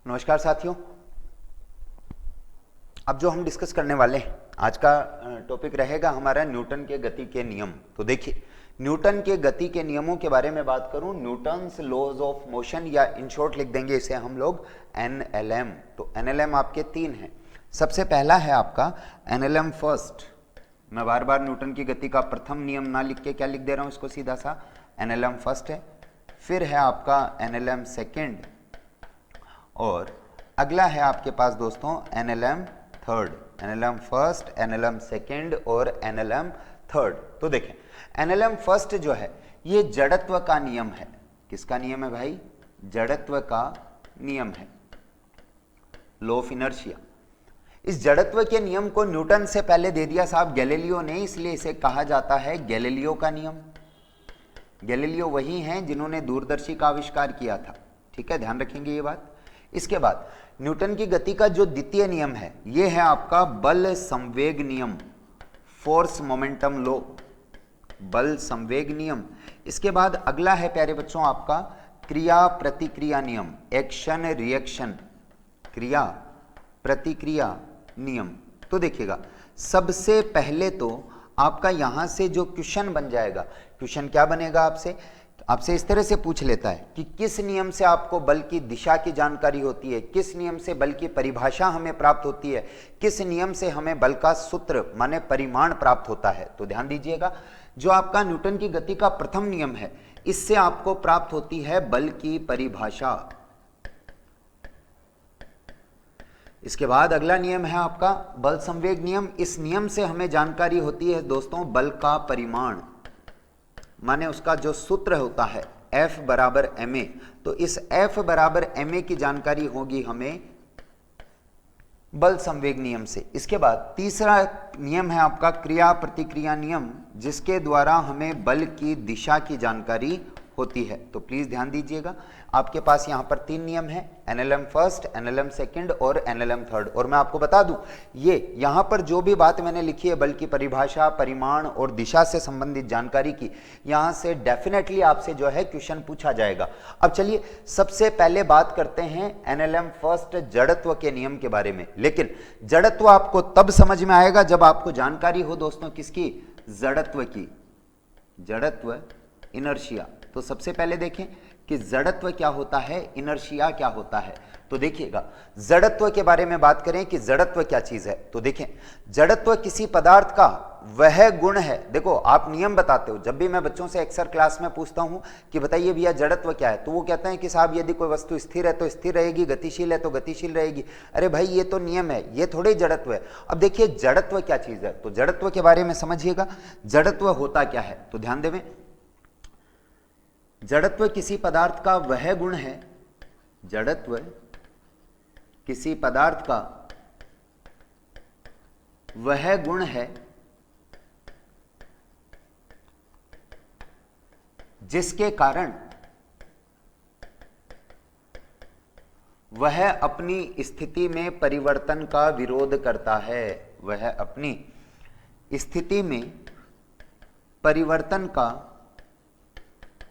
नमस्कार साथियों। अब जो हम डिस्कस करने वाले हैं आज का टॉपिक रहेगा हमारा न्यूटन के गति के नियम। तो देखिए, न्यूटन के गति के नियमों के बारे में बात करूं, न्यूटन्स लॉज ऑफ मोशन, या इन शॉर्ट लिख देंगे इसे हम लोग एनएलएम। तो एनएलएम आपके तीन हैं। सबसे पहला है आपका एनएलएम फर्स्ट। मैं बार बार न्यूटन की गति का प्रथम नियम ना लिख के क्या लिख दे रहा हूं, इसको सीधा सा एनएलएम फर्स्ट है। फिर है आपका एनएलएम सेकेंड, और अगला है आपके पास दोस्तों NLM third. NLM first, NLM second और एनएलएम थर्ड। तो देखें, एनएलएम फर्स्ट जो है ये जड़त्व का नियम है। किसका नियम है भाई? जड़त्व का नियम है, लॉ ऑफ इनर्शिया। इस जड़त्व के नियम को न्यूटन से पहले दे दिया साहब गैलीलियो ने, इसलिए इसे कहा जाता है गैलीलियो का नियम। गैलीलियो वही हैं जिन्होंने दूरदर्शी का आविष्कार किया था। ठीक है, ध्यान रखेंगे ये बात। इसके बाद न्यूटन की गति का जो द्वितीय नियम है यह है आपका बल संवेग नियम, फोर्स मोमेंटम लॉ, बल संवेग नियम। इसके बाद अगला है प्यारे बच्चों आपका क्रिया प्रतिक्रिया नियम, एक्शन रिएक्शन, क्रिया प्रतिक्रिया नियम। तो देखिएगा, सबसे पहले तो आपका यहां से जो क्वेश्चन बन जाएगा, क्वेश्चन क्या बनेगा आपसे इस तरह से पूछ लेता है कि किस नियम से आपको बल की दिशा की जानकारी होती है, किस नियम से बल की परिभाषा हमें प्राप्त होती है, किस नियम से हमें बल का सूत्र माने परिमाण प्राप्त होता है। तो ध्यान दीजिएगा, जो आपका न्यूटन की गति का प्रथम नियम है इससे आपको प्राप्त होती है बल की परिभाषा। इसके बाद अगला नियम है आपका बल संवेग नियम। इस नियम से हमें जानकारी होती है दोस्तों बल का परिमाण, माने उसका जो सूत्र होता है F बराबर ma। तो इस F बराबर ma की जानकारी होगी हमें बल संवेग नियम से। इसके बाद तीसरा नियम है आपका क्रिया प्रतिक्रिया नियम, जिसके द्वारा हमें बल की दिशा की जानकारी होती है। तो प्लीज ध्यान दीजिएगा, आपके पास यहां पर तीन नियम है, एनएलएम फर्स्ट, एनएलएम सेकंड और एनएलएम थर्ड। और मैं आपको बता दूं, ये यहां पर जो भी बात मैंने लिखी है बल की परिभाषा, परिमाण और दिशा से संबंधित जानकारी की, यहां से डेफिनेटली आपसे जो है क्वेश्चन पूछा जाएगा। अब चलिए सबसे पहले बात करते हैं एनएलएम फर्स्ट जड़त्व के नियम के बारे में। लेकिन जड़त्व आपको तब समझ में आएगा जब आपको जानकारी हो दोस्तों किसकी? जड़त्व की, जड़त्व इनर्शिया। तो सबसे पहले देखें कि जड़त्व क्या होता है, इनर्शिया क्या होता है। तो देखिएगा, जड़त्व के बारे में बात करें कि जड़त्व क्या चीज है। तो देखें, जड़त्व किसी पदार्थ का वह गुण है। देखो, आप नियम बताते हो, जब भी मैं बच्चों से अक्सर क्लास में पूछता हूं कि बताइए भैया जड़त्व क्या है, तो वो कहते हैं कि साहब यदि कोई वस्तु स्थिर है तो स्थिर रहेगी, गतिशील है तो गतिशील रहेगी। अरे भाई, ये तो नियम है, ये थोड़े जड़त्व है। अब देखिए जड़त्व क्या चीज है, तो जड़त्व के बारे में समझिएगा, जड़त्व होता क्या है। तो ध्यान देवें, जड़त्व किसी पदार्थ का वह गुण है, जड़त्व किसी पदार्थ का वह गुण है जिसके कारण वह अपनी स्थिति में परिवर्तन का विरोध करता है। वह अपनी स्थिति में परिवर्तन का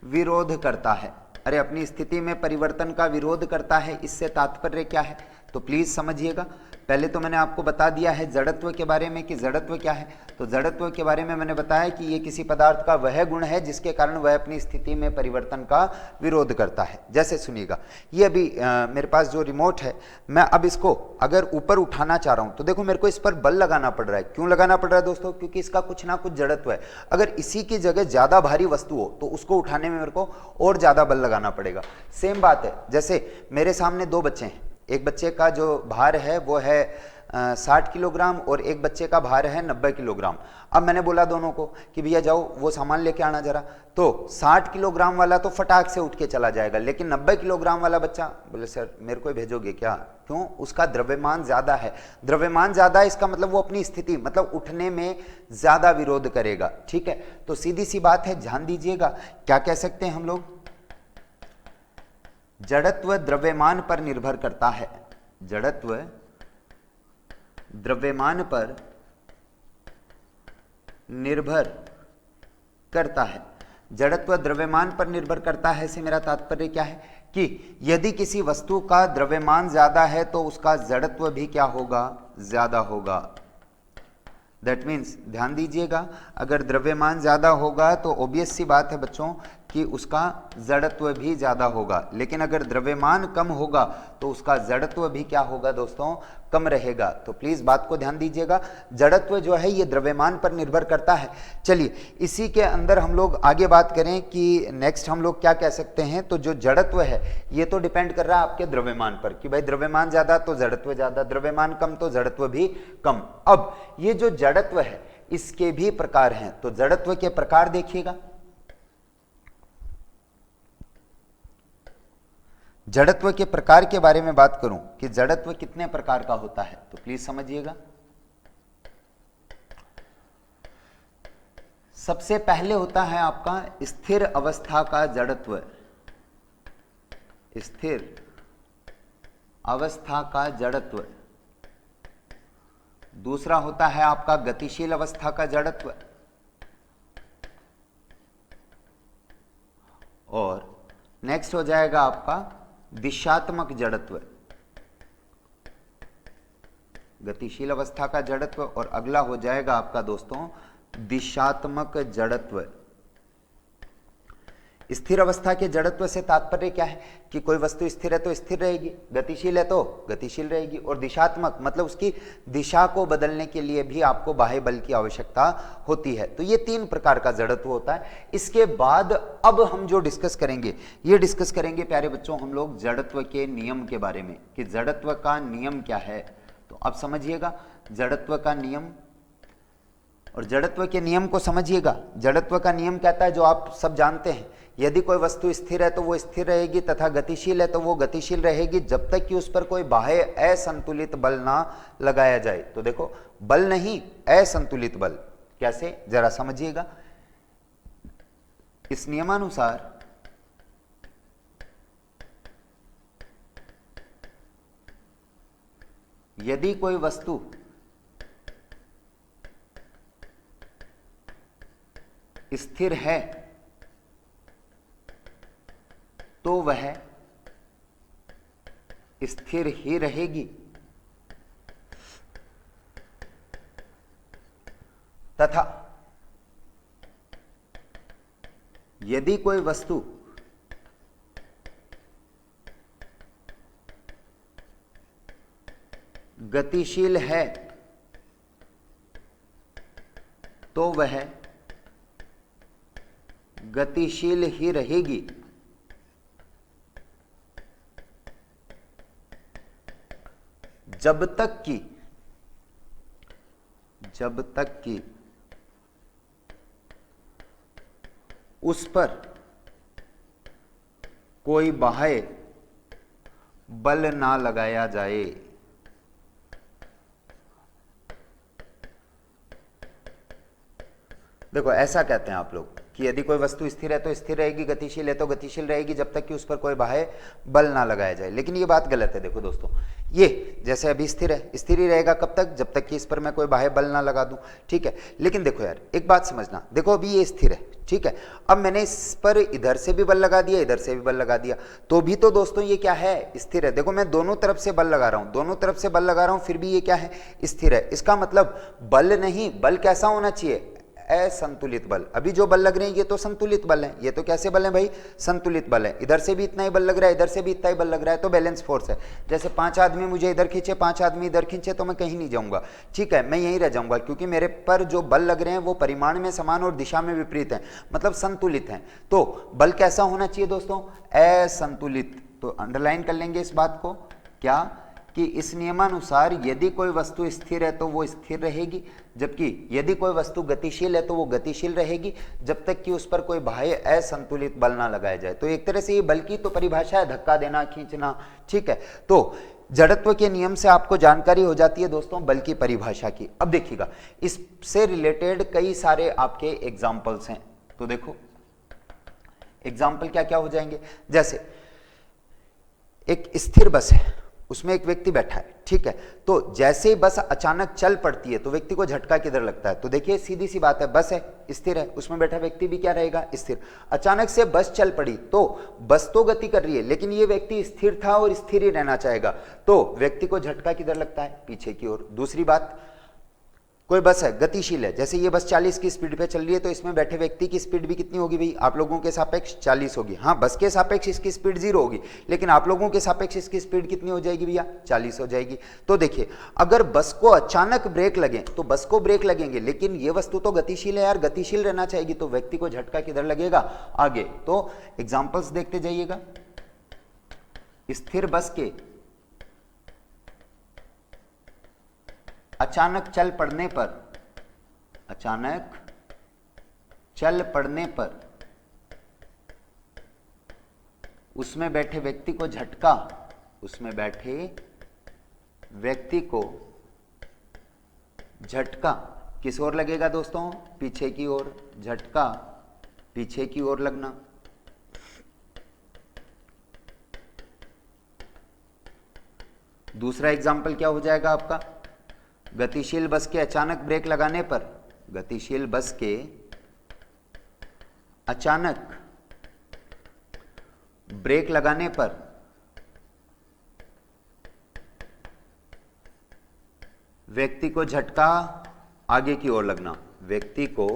विरोध करता है। अरे, अपनी स्थिति में परिवर्तन का विरोध करता है, इससे तात्पर्य क्या है? तो प्लीज समझिएगा, पहले तो मैंने आपको बता दिया है जड़त्व के बारे में कि जड़त्व क्या है। तो जड़त्व के बारे में मैंने बताया कि ये किसी पदार्थ का वह गुण है जिसके कारण वह अपनी स्थिति में परिवर्तन का विरोध करता है। जैसे सुनिएगा, ये अभी मेरे पास जो रिमोट है, मैं अब इसको अगर ऊपर उठाना चाह रहा हूं तो देखो मेरे को इस पर बल लगाना पड़ रहा है। क्यों लगाना पड़ रहा है दोस्तों? क्योंकि इसका कुछ ना कुछ जड़त्व है। अगर इसी की जगह ज्यादा भारी वस्तु हो तो उसको उठाने में मेरे को और ज्यादा बल लगाना पड़ेगा। सेम बात है, जैसे मेरे सामने दो बच्चे हैं, एक बच्चे का जो भार है वो है 60 किलोग्राम और एक बच्चे का भार है 90 किलोग्राम। अब मैंने बोला दोनों को कि भैया जाओ वो सामान लेके आना जरा, तो 60 किलोग्राम वाला तो फटाक से उठ के चला जाएगा, लेकिन 90 किलोग्राम वाला बच्चा बोले सर मेरे को भेजोगे क्या? क्यों? उसका द्रव्यमान ज्यादा है। द्रव्यमान ज्यादा है, इसका मतलब वो अपनी स्थिति मतलब उठने में ज्यादा विरोध करेगा। ठीक है, तो सीधी सी बात है, ध्यान दीजिएगा, क्या कह सकते हैं हम लोग? जड़त्व द्रव्यमान पर निर्भर करता है। जड़त्व द्रव्यमान पर निर्भर करता है। जड़त्व द्रव्यमान पर निर्भर करता है से मेरा तात्पर्य क्या है कि यदि किसी वस्तु का द्रव्यमान ज्यादा है तो उसका जड़त्व भी क्या होगा, ज्यादा होगा। दैट मीन्स ध्यान दीजिएगा, अगर द्रव्यमान ज्यादा होगा तो ऑब्वियस सी बात है बच्चों कि उसका जड़त्व भी ज्यादा होगा, लेकिन अगर द्रव्यमान कम होगा तो उसका जड़त्व भी क्या होगा दोस्तों, कम रहेगा। तो प्लीज बात को ध्यान दीजिएगा, जड़त्व जो है ये द्रव्यमान पर निर्भर करता है। चलिए इसी के अंदर हम लोग आगे बात करें कि नेक्स्ट हम लोग क्या कह सकते हैं, तो जो जड़त्व है ये तो डिपेंड कर रहा है आपके द्रव्यमान पर कि भाई द्रव्यमान ज्यादा तो जड़त्व ज्यादा, द्रव्यमान कम तो जड़त्व भी कम। अब ये जो जड़त्व है इसके भी प्रकार हैं, तो जड़त्व के प्रकार देखिएगा। जड़त्व के प्रकार के बारे में बात करूं कि जड़त्व कितने प्रकार का होता है, तो प्लीज समझिएगा। सबसे पहले होता है आपका स्थिर अवस्था का जड़त्व, स्थिर अवस्था का जड़त्व। दूसरा होता है आपका गतिशील अवस्था का जड़त्व, और नेक्स्ट हो जाएगा आपका दिशात्मक जड़त्व, गतिशील अवस्था का जड़त्व, और अगला हो जाएगा आपका दोस्तों दिशात्मक जड़त्व। स्थिर अवस्था के जड़त्व से तात्पर्य क्या है कि कोई वस्तु स्थिर है तो स्थिर रहेगी, गतिशील है तो गतिशील रहेगी, और दिशात्मक मतलब उसकी दिशा को बदलने के लिए भी आपको बाह्य बल की आवश्यकता होती है। तो ये तीन प्रकार का जड़त्व होता है। इसके बाद अब हम जो डिस्कस करेंगे, ये डिस्कस करेंगे प्यारे बच्चों हम लोग जड़त्व के नियम के बारे में कि जड़त्व का नियम क्या है। तो अब समझिएगा जड़त्व का नियम, और जड़त्व के नियम को समझिएगा। जड़त्व का नियम कहता है जो आप सब जानते हैं, यदि कोई वस्तु स्थिर है तो वो स्थिर रहेगी तथा गतिशील है तो वो गतिशील रहेगी जब तक कि उस पर कोई बाह्य असंतुलित बल ना लगाया जाए। तो देखो बल नहीं, असंतुलित बल। कैसे, जरा समझिएगा। इस नियमानुसार यदि कोई वस्तु स्थिर है तो वह स्थिर ही रहेगी तथा यदि कोई वस्तु गतिशील है तो वह गतिशील ही रहेगी जब तक कि उस पर कोई बाह्य बल ना लगाया जाए। देखो ऐसा कहते हैं आप लोग कि यदि कोई वस्तु स्थिर है तो स्थिर रहेगी, गतिशील है तो गतिशील रहेगी जब तक कि उस पर कोई बाह्य बल ना लगाया जाए। लेकिन ये बात गलत है। देखो दोस्तों, ये जैसे अभी स्थिर है, स्थिर ही रहेगा कब तक, जब तक कि इस पर मैं कोई बाह्य बल ना लगा दूं। ठीक है, लेकिन देखो यार एक बात समझना, देखो अभी ये स्थिर है, ठीक है, अब मैंने इस पर इधर से भी बल लगा दिया, इधर से भी बल लगा दिया, तो भी तो दोस्तों ये क्या है, स्थिर है। देखो मैं दोनों तरफ से बल लगा रहा हूं, दोनों तरफ से बल लगा रहा हूं, फिर भी ये क्या है, स्थिर है। इसका मतलब बल नहीं, बल कैसा होना चाहिए, असंतुलित बल। अभी जो बल लग रहे हैं ये तो संतुलित बल है, ये तो कैसे बल है भाई, संतुलित बल है। इधर से भी इतना ही बल लग रहा है, इधर से भी इतना ही बल लग रहा है, तो बैलेंस फोर्स है। जैसे 5 आदमी मुझे इधर खींचे, 5 आदमी इधर खींचे, तो मैं कहीं नहीं जाऊंगा, ठीक है, मैं यहीं रह जाऊंगा, क्योंकि मेरे पर जो बल लग रहे हैं वो परिमाण में समान और दिशा में विपरीत है, मतलब संतुलित है। तो बल कैसा होना चाहिए दोस्तों, असंतुलित। तो अंडरलाइन कर लेंगे इस बात को, क्या कि इस नियमानुसार यदि कोई वस्तु स्थिर है तो वो स्थिर रहेगी, जबकि यदि कोई वस्तु गतिशील है तो वो गतिशील रहेगी जब तक कि उस पर कोई बाह्य असंतुलित बल ना लगाया जाए। तो एक तरह से ये बल की तो परिभाषा है, धक्का देना, खींचना, ठीक है। तो जड़त्व के नियम से आपको जानकारी हो जाती है दोस्तों बल की परिभाषा की। अब देखिएगा इससे रिलेटेड कई सारे आपके एग्जाम्पल्स हैं, तो देखो एग्जाम्पल क्या क्या हो जाएंगे। जैसे एक स्थिर बस है, उसमें एक व्यक्ति बैठा है, ठीक है। तो जैसे ही बस अचानक चल पड़ती है तो व्यक्ति को झटका किधर लगता है? तो देखिए सीधी सी बात है, बस है, स्थिर है, उसमें बैठा व्यक्ति भी क्या रहेगा? स्थिर। अचानक से बस चल पड़ी तो बस तो गति कर रही है लेकिन ये व्यक्ति स्थिर था और स्थिर ही रहना चाहेगा, तो व्यक्ति को झटका किधर लगता है? पीछे की ओर। दूसरी बात, कोई बस है, गतिशील है, जैसे ये बस 40 की स्पीड पे चल रही है तो इसमें बैठे व्यक्ति की स्पीड भी कितनी होगी भाई? आप लोगों के सापेक्ष 40 होगी। हाँ, बस के सापेक्ष इसकी स्पीड 0 होगी लेकिन आप लोगों के सापेक्ष इसकी स्पीड कितनी हो जाएगी भैया? 40 हो जाएगी। तो देखिए, अगर बस को अचानक ब्रेक लगे तो बस को ब्रेक लगेंगे लेकिन ये वस्तु तो गतिशील है यार, गतिशील रहना चाहेगी, तो व्यक्ति को झटका किधर लगेगा? आगे। तो एग्जाम्पल्स देखते जाइएगा। स्थिर बस के अचानक चल पड़ने पर उसमें बैठे व्यक्ति को झटका, किस ओर लगेगा दोस्तों? पीछे की ओर। झटका पीछे की ओर लगना। दूसरा एग्जाम्पल क्या हो जाएगा आपका? गतिशील बस के अचानक ब्रेक लगाने पर, गतिशील बस के अचानक ब्रेक लगाने पर व्यक्ति को झटका आगे की ओर लगना, व्यक्ति को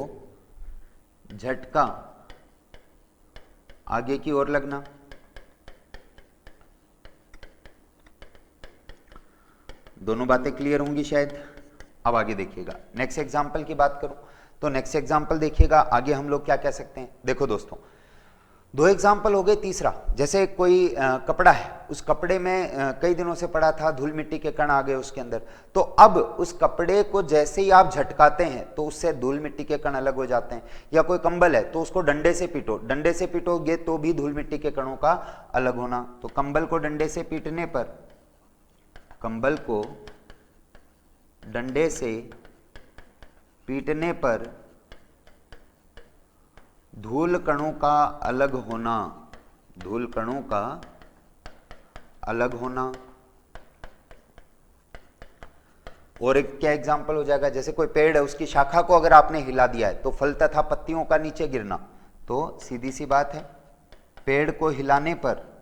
झटका आगे की ओर लगना। दोनों बातें क्लियर होंगी शायद। अब आगे देखिएगा, नेक्स्ट एग्जाम्पल की बात करूं तो नेक्स्ट एग्जाम्पल देखिएगा, आगे हम लोग क्या कह सकते हैं। देखो दोस्तों, दो एग्जाम्पल हो गए। तीसरा, जैसे कोई कपड़ा है, उस कपड़े में कई दिनों से पड़ा था, धूल मिट्टी के कण आ गए उसके अंदर, तो अब उस कपड़े को जैसे ही आप झटकाते हैं तो उससे धूल मिट्टी के कण अलग हो जाते हैं। या कोई कंबल है तो उसको डंडे से पीटो, डंडे से पीटोगे तो भी धूल मिट्टी के कणों का अलग होना। तो कंबल को डंडे से पीटने पर, कंबल को डंडे से पीटने पर धूल कणों का अलग होना, धूल कणों का अलग होना। और एक क्या एग्जाम्पल हो जाएगा? जैसे कोई पेड़ है, उसकी शाखा को अगर आपने हिला दिया है तो फल तथा पत्तियों का नीचे गिरना। तो सीधी सी बात है, पेड़ को हिलाने पर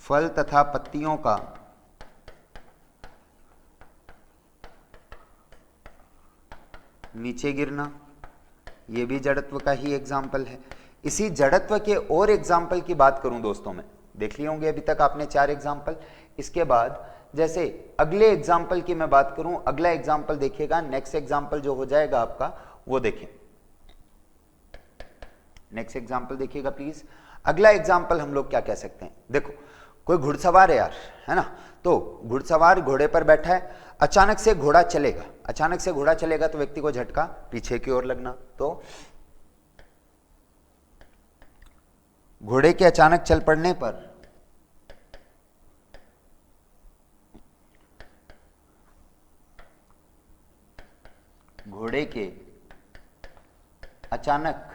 फल तथा पत्तियों का नीचे गिरना, यह भी जड़त्व का ही एग्जाम्पल है। इसी जड़त्व के और एग्जाम्पल की बात करूं दोस्तों, में देख लिए होंगे अभी तक आपने 4 एग्जाम्पल। इसके बाद जैसे अगले एग्जाम्पल की मैं बात करूं, अगला एग्जाम्पल देखिएगा, नेक्स्ट एग्जाम्पल जो हो जाएगा आपका वो देखें। नेक्स्ट एग्जाम्पल देखिएगा प्लीज। अगला एग्जाम्पल हम लोग क्या कह सकते हैं? देखो, कोई घुड़सवार है यार, है ना, तो घुड़सवार घोड़े पर बैठा है, अचानक से घोड़ा चलेगा, अचानक से घोड़ा चलेगा तो व्यक्ति को झटका पीछे की ओर लगना। तो घोड़े के अचानक चल पड़ने पर घोड़े के अचानक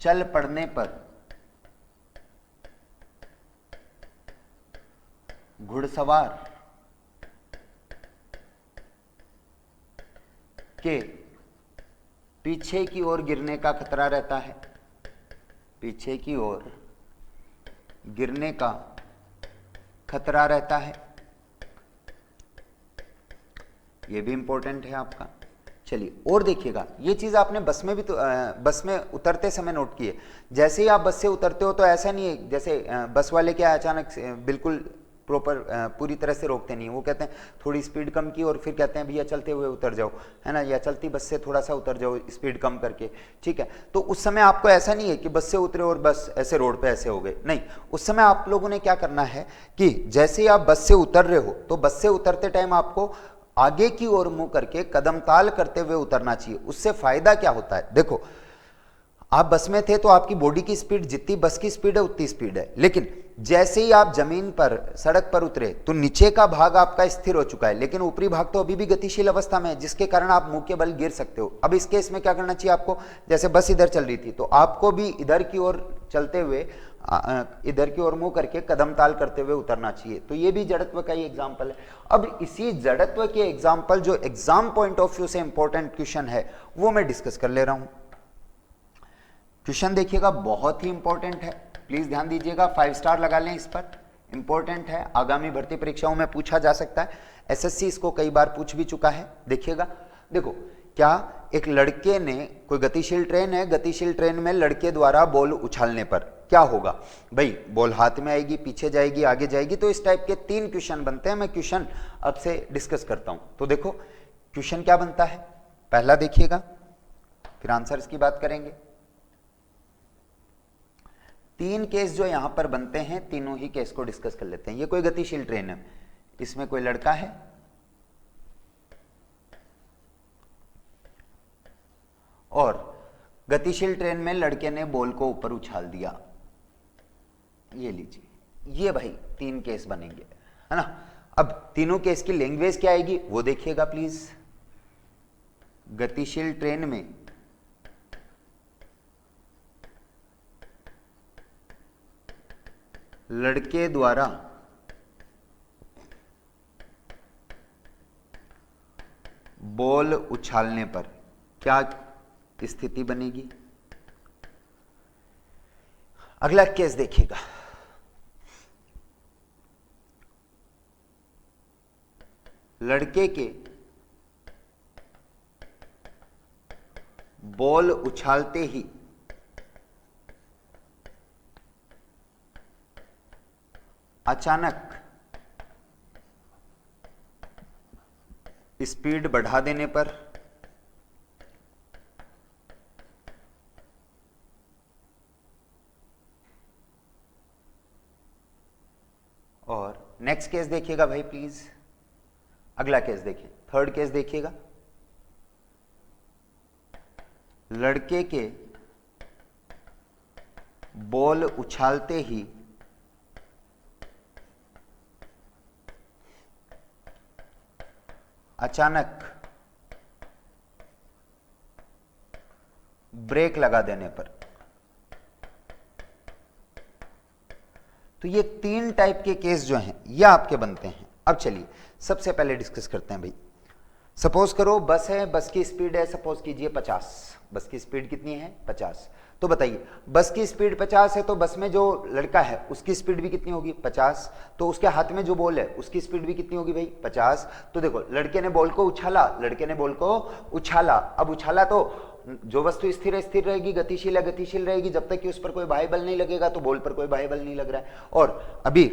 चल पड़ने पर घुड़सवार के पीछे की ओर गिरने का खतरा रहता है, पीछे की ओर गिरने का खतरा रहता है। यह भी इंपॉर्टेंट है आपका। चलिए और देखिएगा, ये चीज आपने बस में भी तो बस में उतरते समय नोट की है। जैसे ही आप बस से उतरते हो तो ऐसा नहीं है जैसे बस वाले क्या अचानक बिल्कुल प्रॉपर पूरी तरह से रोकते नहीं, वो कहते हैं थोड़ी स्पीड कम की और फिर कहते हैं भैया चलते हुए उतर जाओ, है ना, या चलती बस से थोड़ा सा उतर जाओ स्पीड कम करके, ठीक है। तो उस समय आपको ऐसा नहीं है कि बस से उतरे और बस ऐसे रोड पे ऐसे हो गए, नहीं, उस समय आप लोगों ने क्या करना है कि जैसे ही आप बस से उतर रहे हो तो बस से उतरते टाइम आपको आगे की ओर मुंह करके कदम ताल करते हुए उतरना चाहिए। उससे फायदा क्या होता है? देखो, आप बस में थे तो आपकी बॉडी की स्पीड जितनी बस की स्पीड है उतनी स्पीड है, लेकिन जैसे ही आप जमीन पर सड़क पर उतरे तो नीचे का भाग आपका स्थिर हो चुका है, लेकिन ऊपरी भाग तो अभी भी गतिशील अवस्था में है, जिसके कारण आप मुंह के बल गिर सकते हो। अब इस केस में क्या करना चाहिए आपको, जैसे बस इधर चल रही थी तो आपको भी इधर की ओर चलते हुए इधर की ओर मुंह करके कदम ताल करते हुए उतरना चाहिए। तो ये भी जड़त्व का ही एग्जाम्पल है। अब इसी जड़त्व के एग्जाम्पल जो एग्जाम पॉइंट ऑफ व्यू से इंपॉर्टेंट क्वेश्चन है वो मैं डिस्कस कर ले रहा हूं। क्वेश्चन देखिएगा, बहुत ही इंपॉर्टेंट है, प्लीज ध्यान दीजिएगा, 5 स्टार लगा लें इस पर, इंपॉर्टेंट है, आगामी भर्ती परीक्षाओं में पूछा जा सकता है, एसएससी इसको कई बार पूछ भी चुका है। देखिएगा, देखो क्या एक लड़के ने, कोई गतिशील ट्रेन है, गतिशील ट्रेन में लड़के द्वारा बॉल उछालने पर क्या होगा भाई, बॉल हाथ में आएगी, पीछे जाएगी, आगे जाएगी। तो इस टाइप के 3 क्वेश्चन बनते हैं, मैं क्वेश्चन अब से डिस्कस करता हूं। तो देखो क्वेश्चन क्या बनता है, पहला देखिएगा, फिर आंसर्स की बात करेंगे। 3 केस जो यहां पर बनते हैं, तीनों ही केस को डिस्कस कर लेते हैं। ये कोई गतिशील ट्रेन है, इसमें कोई लड़का है और गतिशील ट्रेन में लड़के ने बॉल को ऊपर उछाल दिया। ये लीजिए, ये भाई 3 केस बनेंगे, है ना। अब तीनों केस की लैंग्वेज क्या आएगी वो देखिएगा प्लीज। गतिशील ट्रेन में लड़के द्वारा बॉल उछालने पर क्या स्थिति बनेगी। अगला केस देखिएगा, लड़के के बॉल उछालते ही अचानक स्पीड बढ़ा देने पर और नेक्स्ट केस देखिएगा भाई प्लीज। अगला केस देखिए, थर्ड केस देखिएगा, लड़के के बॉल उछालते ही अचानक ब्रेक लगा देने पर। तो ये 3 टाइप के केस जो हैं ये आपके बनते हैं। अब चलिए सबसे पहले डिस्कस करते हैं भाई। सपोज करो बस है, बस की स्पीड है सपोज कीजिए 50, बस की स्पीड कितनी है 50। तो बताइए बस की स्पीड 50 है तो बस में जो लड़का है उसकी स्पीड भी कितनी होगी 50, तो उसके हाथ में जो बॉल है उसकी स्पीड भी कितनी होगी भाई 50। तो देखो लड़के ने बॉल को उछाला, लड़के ने बॉल को उछाला, अब उछाला तो जो वस्तु स्थिर है स्थिर रहेगी, गतिशील है गतिशील रहेगी, जब तक कि उस पर कोई बाह्य बल नहीं लगेगा। तो बॉल पर कोई बाह्य बल नहीं लग रहा है और अभी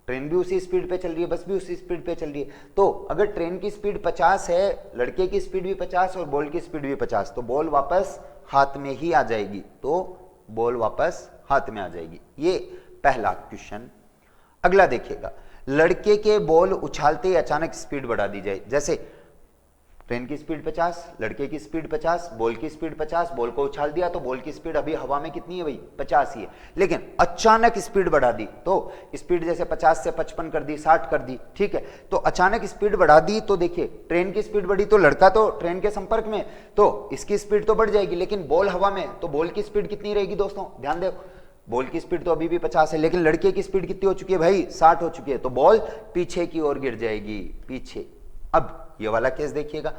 ट्रेन भी उसी स्पीड पे चल रही है, बस भी उसी स्पीड पे चल रही है। तो अगर ट्रेन की स्पीड 50 है, लड़के की स्पीड भी 50 और बॉल की स्पीड भी 50, तो बॉल वापस हाथ में ही आ जाएगी, तो बॉल वापस हाथ में आ जाएगी। ये पहला क्वेश्चन। अगला देखिएगा, लड़के के बॉल उछालते ही अचानक स्पीड बढ़ा दी जाए। जैसे ट्रेन की स्पीड 50, लड़के की स्पीड 50, बॉल की स्पीड 50, बॉल को उछाल दिया तो बॉल की स्पीड अभी हवा में कितनी है भाई 50 ही है, लेकिन अचानक स्पीड बढ़ा दी तो स्पीड जैसे 50 से 55 कर दी, 60 कर दी, ठीक है। तो अचानक स्पीड बढ़ा दी तो देखिए ट्रेन की स्पीड बढ़ी तो लड़का तो ट्रेन के संपर्क में, तो इसकी स्पीड तो बढ़ जाएगी, लेकिन बॉल हवा में, तो बॉल की स्पीड कितनी रहेगी दोस्तों, ध्यान दो, बॉल की स्पीड तो अभी भी 50 है, लेकिन लड़के की स्पीड कितनी हो चुकी है भाई 60 हो चुकी है, तो बॉल पीछे की ओर गिर जाएगी, पीछे। अब ये वाला केस देखिएगा,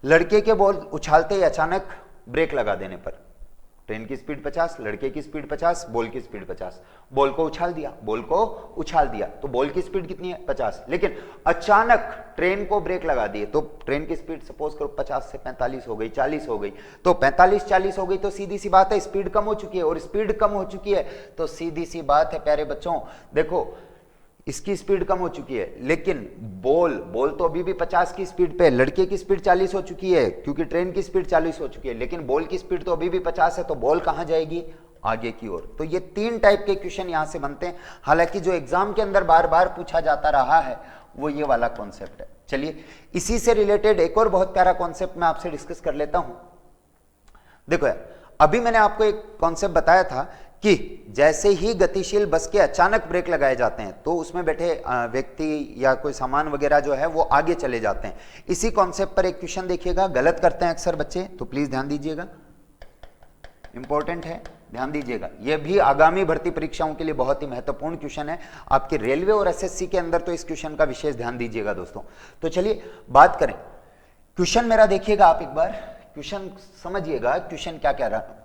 लड़के के बॉल उछालते ही अचानक ब्रेक लगा देने पर, ट्रेन की स्पीड 50, लड़के की स्पीड 50, बॉल की स्पीड 50, बॉल को उछाल दिया, बॉल को उछाल दिया तो बॉल की स्पीड कितनी है 50, लेकिन अचानक ट्रेन को ब्रेक लगा दिए तो ट्रेन की स्पीड सपोज करो 50 से 45 हो गई, 40 हो गई, तो 45-40 हो गई, तो सीधी सी बात है स्पीड कम हो चुकी है, और स्पीड कम हो चुकी है तो सीधी सी बात है प्यारे बच्चों, देखो इसकी स्पीड कम हो चुकी है, लेकिन बॉल तो अभी भी 50 की स्पीड पे, लड़के की स्पीड 40 हो चुकी है क्योंकि ट्रेन की स्पीड 40 हो चुकी है, लेकिन बॉल की स्पीड तो अभी भी 50 है, तो बॉल कहां जाएगी आगे की ओर। तो ये 3 टाइप के क्वेश्चन यहां से बनते हैं। हालांकि जो एग्जाम के अंदर बार बार पूछा जाता रहा है वो ये वाला कॉन्सेप्ट है। चलिए इसी से रिलेटेड एक और बहुत प्यारा कॉन्सेप्ट मैं आपसे डिस्कस कर लेता हूं। देखो यार, अभी मैंने आपको एक कॉन्सेप्ट बताया था कि जैसे ही गतिशील बस के अचानक ब्रेक लगाए जाते हैं तो उसमें बैठे व्यक्ति या कोई सामान वगैरह जो है वो आगे चले जाते हैं। इसी कॉन्सेप्ट पर एक क्वेश्चन देखिएगा, गलत करते हैं अक्सर बच्चे, तो प्लीज ध्यान दीजिएगा, इंपॉर्टेंट है, ध्यान दीजिएगा। यह भी आगामी भर्ती परीक्षाओं के लिए बहुत ही महत्वपूर्ण क्वेश्चन है, आपके रेलवे और एसएससी के अंदर तो इस क्वेश्चन का विशेष ध्यान दीजिएगा दोस्तों। तो चलिए बात करें, क्वेश्चन मेरा देखिएगा आप एक बार, क्वेश्चन समझिएगा, क्वेश्चन क्या कह रहा।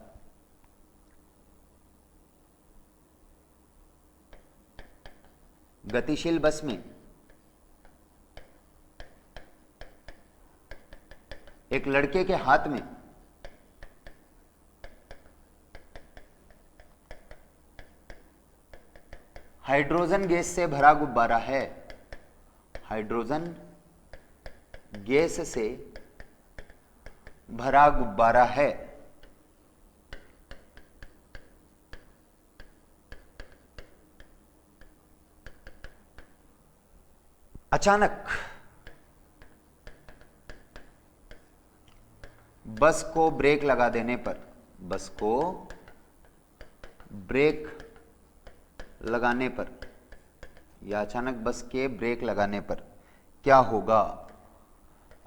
गतिशील बस में एक लड़के के हाथ में हाइड्रोजन गैस से भरा गुब्बारा है, हाइड्रोजन गैस से भरा गुब्बारा है। अचानक बस को ब्रेक लगा देने पर, बस को ब्रेक लगाने पर या अचानक बस के ब्रेक लगाने पर क्या होगा।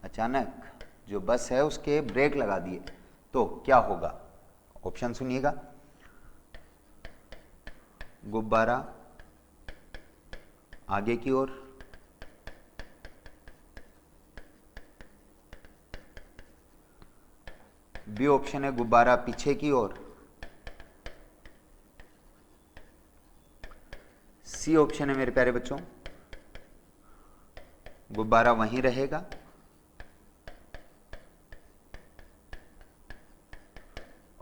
अचानक जो बस है उसके ब्रेक लगा दिए तो क्या होगा। ऑप्शन सुनिएगा, गुब्बारा आगे की ओर, बी ऑप्शन है गुब्बारा पीछे की ओर, सी ऑप्शन है मेरे प्यारे बच्चों गुब्बारा वहीं रहेगा,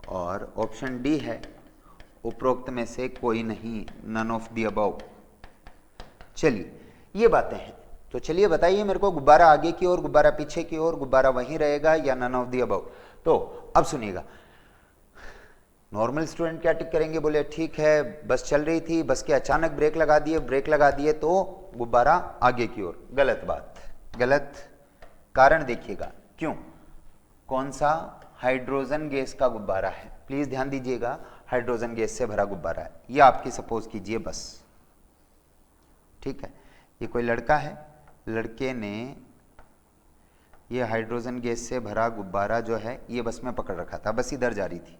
और ऑप्शन डी है उपरोक्त में से कोई नहीं, नन ऑफ द अबव। चलिए ये बातें हैं, तो चलिए बताइए मेरे को, गुब्बारा आगे की ओर, गुब्बारा पीछे की ओर, गुब्बारा वहीं रहेगा या नन ऑफ द अबव। तो अब सुनिएगा, नॉर्मल स्टूडेंट क्या टिक करेंगे, बोले ठीक है बस चल रही थी, बस के अचानक ब्रेक लगा दिए तो गुब्बारा आगे की ओर। गलत बात, गलत। कारण देखिएगा क्यों, कौन सा, हाइड्रोजन गैस का गुब्बारा है, प्लीज ध्यान दीजिएगा, हाइड्रोजन गैस से भरा गुब्बारा है। ये आपकी सपोज कीजिए बस, ठीक है, ये कोई लड़का है, लड़के ने ये हाइड्रोजन गैस से भरा गुब्बारा जो है ये बस में पकड़ रखा था, बस इधर जा रही थी,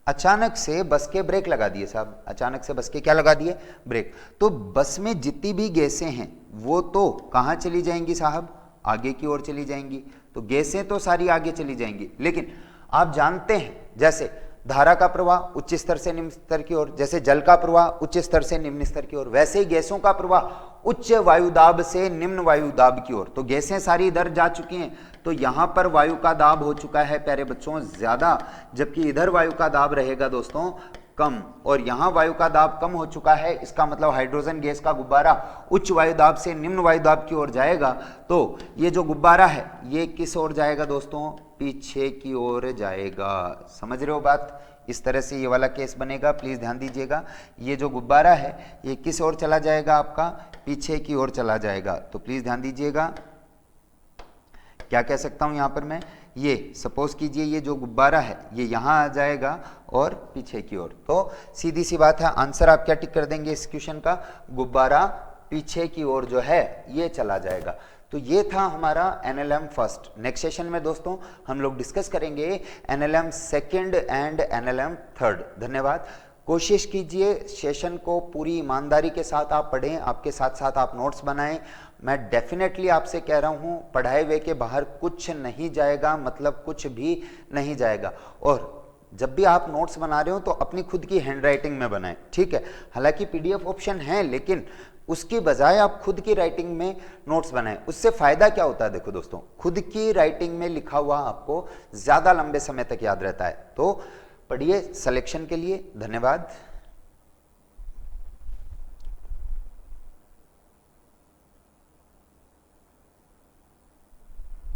अचानक से बस के ब्रेक लगा दिए साहब, अचानक से बस के क्या लगा दिए, ब्रेक। तो बस में जितनी भी गैसें हैं वो तो कहां चली जाएंगी साहब, आगे की ओर चली जाएंगी। तो गैसें तो सारी आगे चली जाएंगी, लेकिन आप जानते हैं जैसे धारा का प्रवाह उच्च स्तर से निम्न स्तर की ओर, जैसे जल का प्रवाह उच्च स्तर से निम्न स्तर की ओर, वैसे ही गैसों का प्रवाह उच्च वायुदाब से निम्न वायुदाब की ओर। तो गैसें सारी इधर जा चुकी हैं, तो यहां पर वायु का दाब हो चुका है प्यारे बच्चों ज्यादा, जबकि इधर वायु का दाब रहेगा दोस्तों कम, और यहां वायु का दाब कम हो चुका है। इसका मतलब हाइड्रोजन गैस का गुब्बारा उच्च वायुदाब से निम्न वायुदाब की ओर जाएगा। तो ये जो गुब्बारा है ये किस ओर जाएगा दोस्तों, पीछे की ओर जाएगा। समझ रहे हो बात, इस तरह से ये वाला केस बनेगा, प्लीज ध्यान दीजिएगा। ये जो गुब्बारा है ये किस ओर चला जाएगा, आपका पीछे की ओर चला जाएगा। तो प्लीज ध्यान दीजिएगा, क्या कह सकता हूं यहां पर मैं, ये सपोज कीजिए ये जो गुब्बारा है ये यहां आ जाएगा और पीछे की ओर। तो सीधी सी बात है, आंसर आप क्या टिक कर देंगे इस क्वेश्चन का, गुब्बारा पीछे की ओर जो है ये चला जाएगा। तो ये था हमारा एनएलएम फर्स्ट। नेक्स्ट सेशन में दोस्तों हम लोग डिस्कस करेंगे NLM second and NLM third. धन्यवाद। कोशिश कीजिए सेशन को पूरी ईमानदारी के साथ आप पढ़ें, आपके साथ साथ आप नोट्स बनाएं। मैं डेफिनेटली आपसे कह रहा हूं पढ़ाए हुए के बाहर कुछ नहीं जाएगा, मतलब कुछ भी नहीं जाएगा। और जब भी आप नोट्स बना रहे हो तो अपनी खुद की हैंडराइटिंग में बनाएं, ठीक है। हालांकि पीडीएफ ऑप्शन है, लेकिन उसकी बजाय आप खुद की राइटिंग में नोट्स बनाएं। उससे फायदा क्या होता है, देखो दोस्तों, खुद की राइटिंग में लिखा हुआ आपको ज्यादा लंबे समय तक याद रहता है। तो पढ़िए सिलेक्शन के लिए। धन्यवाद।